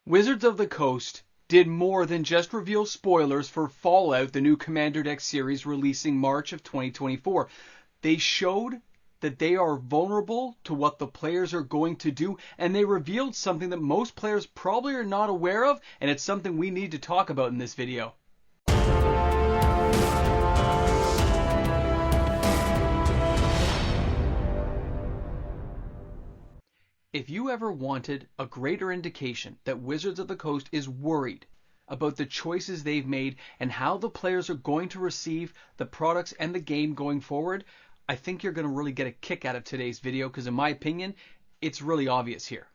Wizards of the Coast did more than just reveal spoilers for FallOut, the new Commander Deck series releasing March of 2024. They showed that they are vulnerable to what the players are going to do, and they revealed something that most players probably are not aware of, and it's something we need to talk about in this video. If you ever wanted a greater indication that Wizards of the Coast is worried about the choices they've made and how the players are going to receive the products and the game going forward, I think you're going to really get a kick out of today's video because in my opinion, it's really obvious here.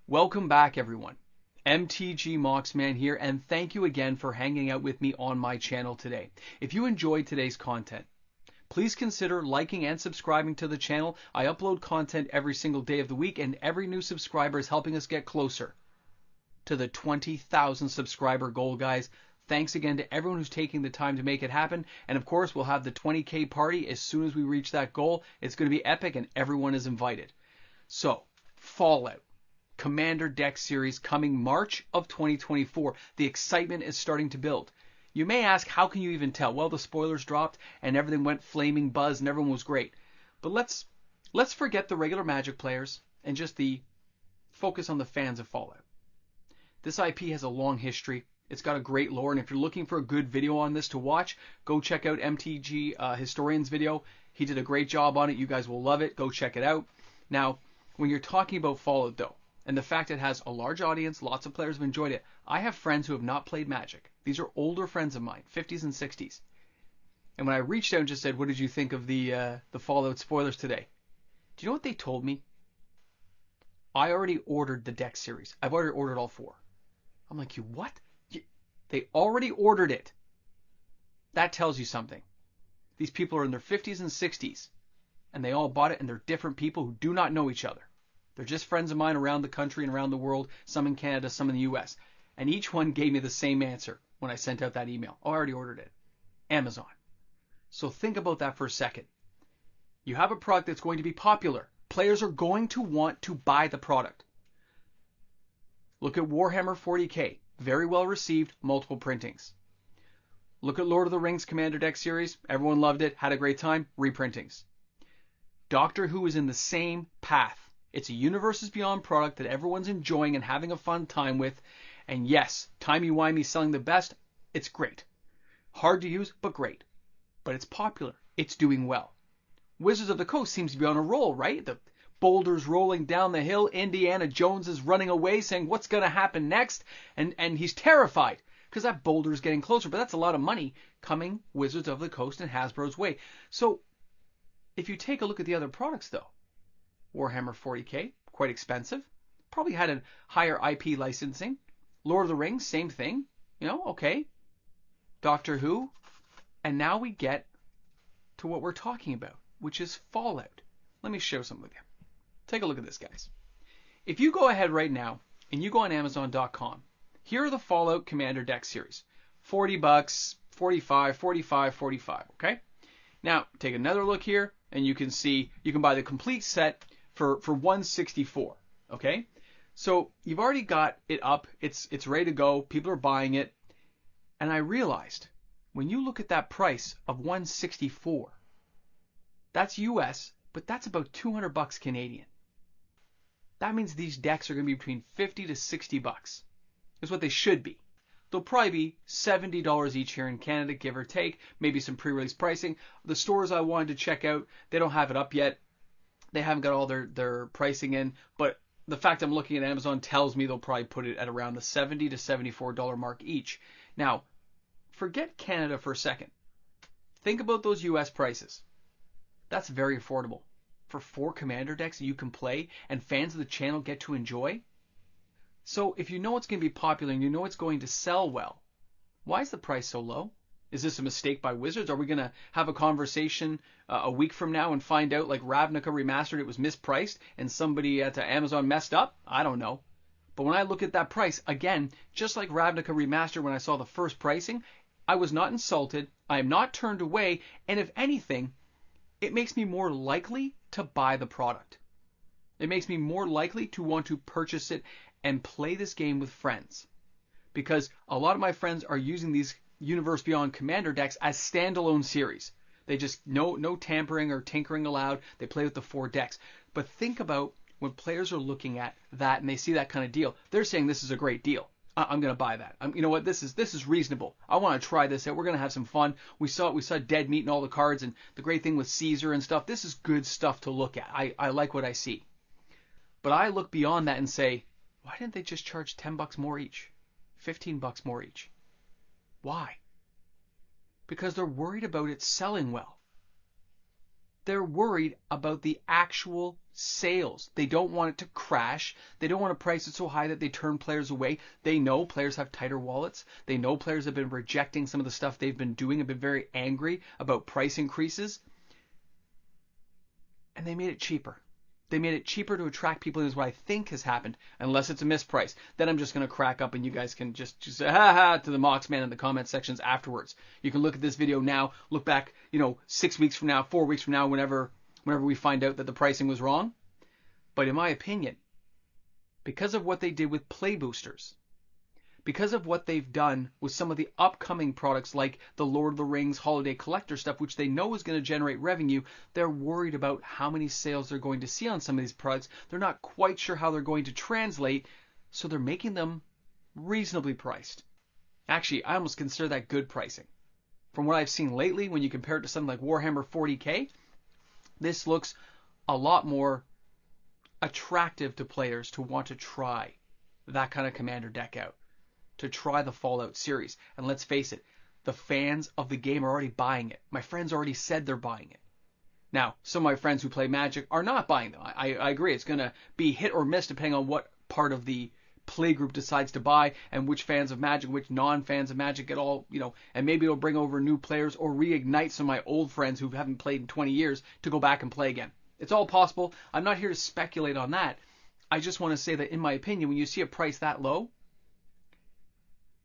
Welcome back everyone. MTG Moxman here, and thank you again for hanging out with me on my channel today. If you enjoyed today's content, please consider liking and subscribing to the channel. I upload content every single day of the week, and every new subscriber is helping us get closer to the 20,000 subscriber goal, guys. Thanks again to everyone who's taking the time to make it happen. And of course, we'll have the 20K party as soon as we reach that goal. It's going to be epic, and everyone is invited. So, FallOut, Commander Deck series coming March of 2024. The excitement is starting to build. You may ask, how can you even tell? Well, the spoilers dropped and everything went flaming buzz and everyone was great. But let's forget the regular Magic players and just the focus on the fans of FallOut. This IP has a long history. It's got a great lore, and if you're looking for a good video on this to watch, go check out MTG Historian's video. He did a great job on it. You guys will love it. Go check it out. Now, when you're talking about FallOut though, and the fact it has a large audience, lots of players have enjoyed it. I have friends who have not played Magic. These are older friends of mine, 50s and 60s. And when I reached out and just said, what did you think of the FallOut spoilers today? Do you know what they told me? I already ordered the deck series. I've already ordered all 4. I'm like, you what? They already ordered it. That tells you something. These people are in their 50s and 60s, and they all bought it, and they're different people who do not know each other. They're just friends of mine around the country and around the world, some in Canada, some in the US. And each one gave me the same answer when I sent out that email. Oh, I already ordered it. Amazon. So think about that for a second. You have a product that's going to be popular. Players are going to want to buy the product. Look at Warhammer 40K. Very well received, multiple printings. Look at Lord of the Rings Commander Deck series. Everyone loved it, had a great time, reprintings. Doctor Who is in the same path. It's a Universes Beyond product that everyone's enjoying and having a fun time with. And yes, timey-wimey selling the best, it's great. Hard to use, but great. But it's popular. It's doing well. Wizards of the Coast seems to be on a roll, right? The boulders rolling down the hill. Indiana Jones is running away saying, what's going to happen next? And he's terrified because that boulder is getting closer. But that's a lot of money coming Wizards of the Coast and Hasbro's way. So if you take a look at the other products, though, Warhammer 40K, quite expensive. Probably had a higher IP licensing. Lord of the Rings, same thing. You know, okay. Doctor Who. And now we get to what we're talking about, which is FallOut. Let me share something with you. Take a look at this, guys. If you go ahead right now and you go on Amazon.com, here are the FallOut Commander Deck series. $40, 45, 45, 45, okay? Now, take another look here, and you can see you can buy the complete set for $164, okay? So you've already got it up. It's ready to go. People are buying it. And I realized when you look at that price of $164, that's US, but that's about $200 Canadian. That means these decks are going to be between $50 to $60. Is what they should be. They'll probably be $70 each here in Canada, give or take. Maybe some pre-release pricing. The stores I wanted to check out, they don't have it up yet. They haven't got all their pricing in, but the fact I'm looking at Amazon tells me they'll probably put it at around the $70 to $74 mark each. Now, forget Canada for a second. Think about those US prices. That's very affordable. For 4 Commander decks that you can play and fans of the channel get to enjoy. So if you know it's going to be popular and you know it's going to sell well, why is the price so low? Is this a mistake by Wizards? Are we going to have a conversation a week from now and find out like Ravnica Remastered it was mispriced and somebody at Amazon messed up? I don't know. But when I look at that price, again, just like Ravnica Remastered when I saw the first pricing, I was not insulted. I am not turned away. And if anything, it makes me more likely to buy the product. It makes me more likely to want to purchase it and play this game with friends. Because a lot of my friends are using these Universe Beyond Commander decks as standalone series. They just, no tampering or tinkering allowed. They play with the 4 decks. But think about when players are looking at that and they see that kind of deal, they're saying this is a great deal. I'm going to buy that. You know what? This is reasonable. I want to try this out. We're going to have some fun. We saw Dead Meat and all the cards, and the great thing with Caesar and stuff. This is good stuff to look at. I like what I see. But I look beyond that and say, why didn't they just charge $10 more each? $15 more each? Why? Because they're worried about it selling well. They're worried about the actual sales. They don't want it to crash. They don't want to price it so high that they turn players away. They know players have tighter wallets. They know players have been rejecting some of the stuff they've been doing, have been very angry about price increases. And they made it cheaper. They made it cheaper to attract people, and is what I think has happened, unless it's a misprice. Then I'm just going to crack up and you guys can just say ha ha to the Moxman in the comment sections afterwards. You can look at this video now, look back, 6 weeks from now, 4 weeks from now, whenever we find out that the pricing was wrong. But in my opinion, because of what they did with play boosters, because of what they've done with some of the upcoming products like the Lord of the Rings holiday collector stuff, which they know is going to generate revenue, they're worried about how many sales they're going to see on some of these products. They're not quite sure how they're going to translate, so they're making them reasonably priced. Actually, I almost consider that good pricing. From what I've seen lately, when you compare it to something like Warhammer 40k, this looks a lot more attractive to players to want to try that kind of commander deck out, to try the FallOut series. And let's face it, the fans of the game are already buying it. My friends already said they're buying it. Now, some of my friends who play Magic are not buying them. I agree. It's going to be hit or miss depending on what part of the play group decides to buy and which fans of Magic, which non-fans of Magic get all, and maybe it'll bring over new players or reignite some of my old friends who haven't played in 20 years to go back and play again. It's all possible. I'm not here to speculate on that. I just want to say that in my opinion, when you see a price that low,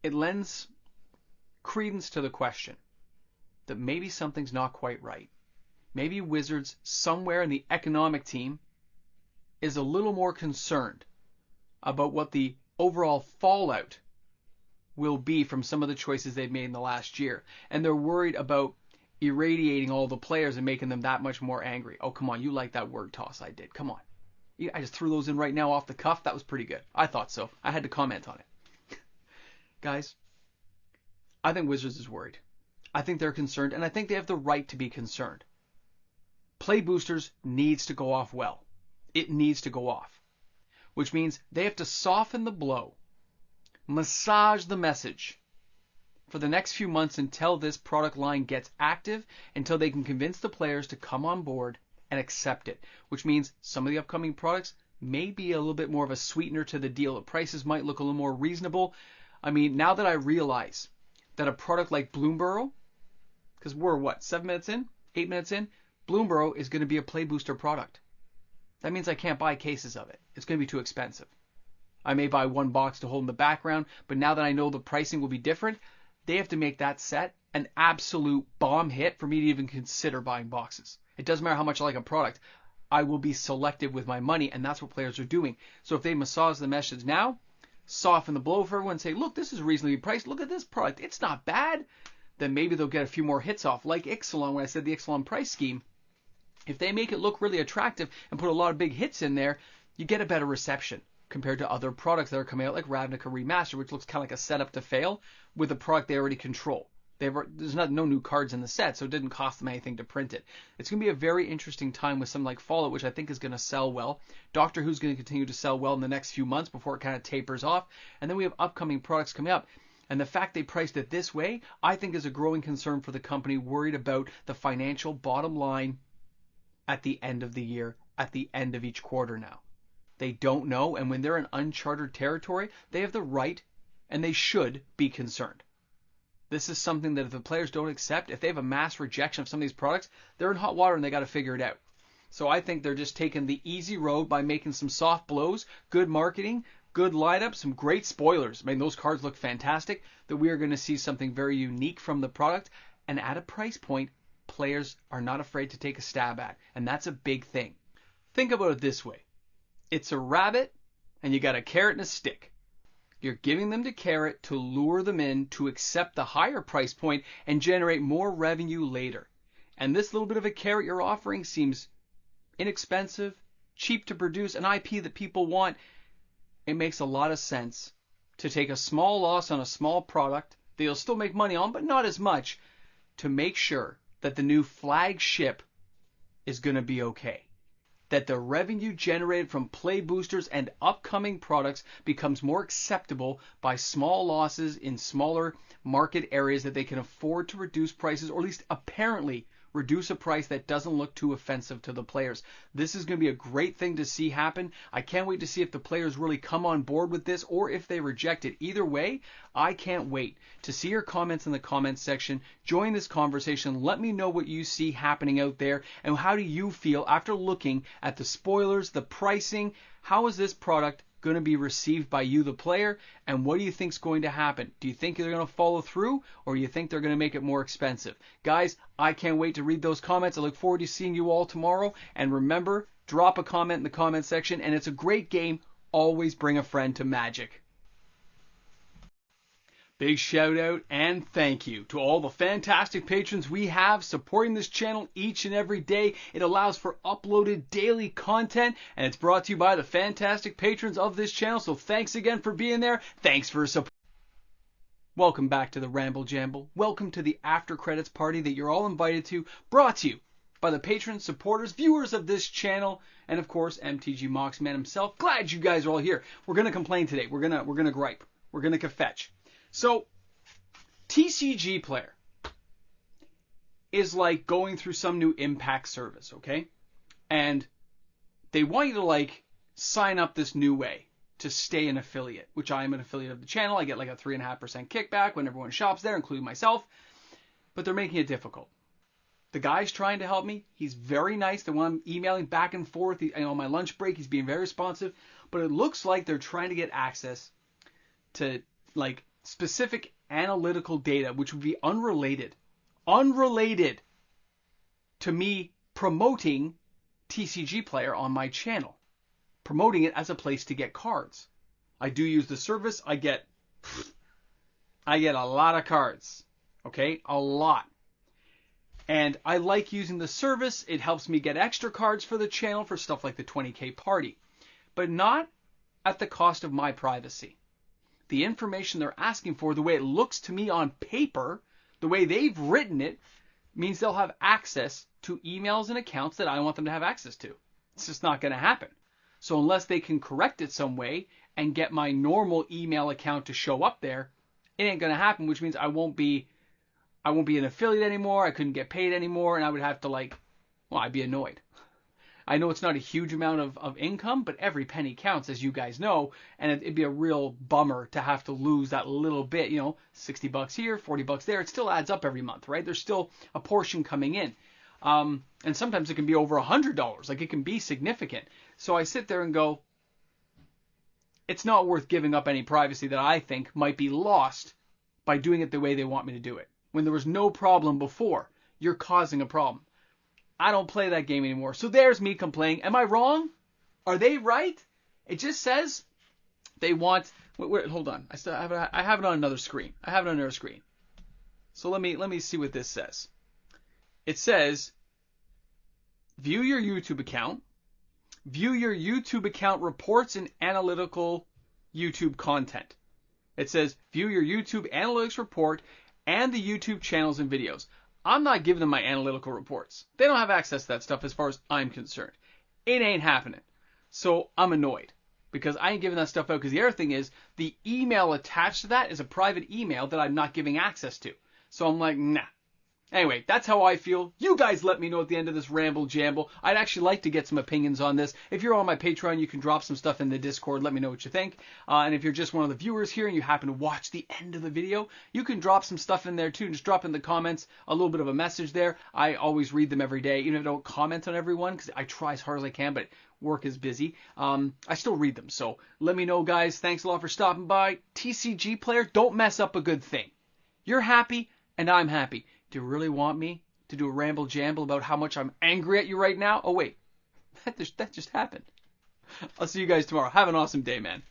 it lends credence to the question that maybe something's not quite right. Maybe Wizards, somewhere in the economic team, is a little more concerned about what the overall fallout will be from some of the choices they've made in the last year. And they're worried about irradiating all the players and making them that much more angry. Oh, come on, you like that word toss I did. Come on. I just threw those in right now off the cuff. That was pretty good. I thought so. I had to comment on it. Guys, I think Wizards is worried. I think they're concerned, and I think they have the right to be concerned. Play boosters needs to go off well. It needs to go off. Which means they have to soften the blow, massage the message for the next few months until this product line gets active, until they can convince the players to come on board and accept it. Which means some of the upcoming products may be a little bit more of a sweetener to the deal. The prices might look a little more reasonable. I mean, now that I realize that a product like Bloomburrow, because we're 7 minutes in, 8 minutes in, Bloomburrow is going to be a play booster product. That means I can't buy cases of it. It's going to be too expensive. I may buy one box to hold in the background, but now that I know the pricing will be different, they have to make that set an absolute bomb hit for me to even consider buying boxes. It doesn't matter how much I like a product. I will be selective with my money, and that's what players are doing. So if they massage the message now, soften the blow for everyone, say, look, this is reasonably priced. Look at this product. It's not bad. Then maybe they'll get a few more hits off. Like Ixalan, when I said the Ixalan price scheme, if they make it look really attractive and put a lot of big hits in there, you get a better reception compared to other products that are coming out like Ravnica Remastered, which looks kind of like a setup to fail with a product they already control. There's no new cards in the set, so it didn't cost them anything to print it. It's going to be a very interesting time with something like FallOut, which I think is going to sell well. Doctor Who's going to continue to sell well in the next few months before it kind of tapers off. And then we have upcoming products coming up. And the fact they priced it this way, I think is a growing concern for the company, worried about the financial bottom line at the end of the year, at the end of each quarter now. They don't know, and when they're in uncharted territory, they have the right, and they should be concerned. This is something that if the players don't accept, if they have a mass rejection of some of these products, they're in hot water and they got to figure it out. So I think they're just taking the easy road by making some soft blows, good marketing, good lineup, some great spoilers. I mean, those cards look fantastic, that we are going to see something very unique from the product, and at a price point, players are not afraid to take a stab at, and that's a big thing. Think about it this way. It's a rabbit and you got a carrot and a stick. You're giving them the carrot to lure them in to accept the higher price point and generate more revenue later. And this little bit of a carrot you're offering seems inexpensive, cheap to produce, an IP that people want. It makes a lot of sense to take a small loss on a small product that you'll still make money on, but not as much, to make sure that the new flagship is going to be okay. That the revenue generated from play boosters and upcoming products becomes more acceptable by small losses in smaller market areas, that they can afford to reduce prices, or at least apparently reduce a price that doesn't look too offensive to the players. This is going to be a great thing to see happen. I can't wait to see if the players really come on board with this or if they reject it. Either way, I can't wait to see your comments in the comments section. Join this conversation. Let me know what you see happening out there, and how do you feel after looking at the spoilers, the pricing. How is this product going to be received by you, the player, and what do you think is going to happen? Do you think they're going to follow through, or do you think they're going to make it more expensive? Guys, I can't wait to read those comments. I look forward to seeing you all tomorrow. And remember, drop a comment in the comment section, and it's a great game. Always bring a friend to Magic. Big shout out and thank you to all the fantastic patrons we have supporting this channel each and every day. It allows for uploaded daily content, and it's brought to you by the fantastic patrons of this channel. So thanks again for being there. Thanks for support. Welcome back to the Ramble Jamble. Welcome to the after credits party that you're all invited to, brought to you by the patrons, supporters, viewers of this channel, and of course MTG Moxman himself. Glad you guys are all here. We're gonna complain today. We're gonna gripe. We're gonna kvetch. So, TCG Player is like going through some new impact service, okay? And they want you to like sign up this new way to stay an affiliate, which I am an affiliate of the channel. I get like a 3.5% kickback when everyone shops there, including myself. But they're making it difficult. The guy's trying to help me. He's very nice. The one I'm emailing back and forth, on my lunch break, he's being very responsive. But it looks like they're trying to get access to like specific analytical data, which would be unrelated to me promoting TCG Player on my channel, promoting it as a place to get cards. I do use the service. I get a lot of cards, okay, a lot. And I like using the service. It helps me get extra cards for the channel for stuff like the 20K party, but not at the cost of my privacy. The information they're asking for, the way it looks to me on paper, the way they've written it, means they'll have access to emails and accounts that I want them to have access to. It's just not going to happen. So unless they can correct it some way and get my normal email account to show up there, it ain't going to happen, which means I won't be an affiliate anymore. I couldn't get paid anymore, and I would have to I'd be annoyed. I know it's not a huge amount of income, but every penny counts, as you guys know, and it'd be a real bummer to have to lose that little bit, $60 here, $40 there. It still adds up every month, right? There's still a portion coming in. And sometimes it can be over $100. Like, it can be significant. So I sit there and go, it's not worth giving up any privacy that I think might be lost by doing it the way they want me to do it. When there was no problem before, you're causing a problem. I don't play that game anymore. So there's me complaining. Am I wrong? Are they right? It just says they want. Wait, hold on. I have it on another screen. So let me see what this says. It says, view your YouTube account. View your YouTube account reports and analytical YouTube content. It says, view your YouTube analytics report and the YouTube channels and videos. I'm not giving them my analytical reports. They don't have access to that stuff as far as I'm concerned. It ain't happening. So I'm annoyed because I ain't giving that stuff out, because the other thing is the email attached to that is a private email that I'm not giving access to. So I'm like, nah. Anyway, that's how I feel. You guys let me know at the end of this ramble jamble. I'd actually like to get some opinions on this. If you're on my Patreon, you can drop some stuff in the Discord. Let me know what you think. And if you're just one of the viewers here and you happen to watch the end of the video, you can drop some stuff in there too. Just drop in the comments a little bit of a message there. I always read them every day, even if I don't comment on everyone, because I try as hard as I can, but work is busy. I still read them. So let me know, guys. Thanks a lot for stopping by. TCG Player, don't mess up a good thing. You're happy and I'm happy. Do you really want me to do a ramble jamble about how much I'm angry at you right now? Oh, wait. That just happened. I'll see you guys tomorrow. Have an awesome day, man.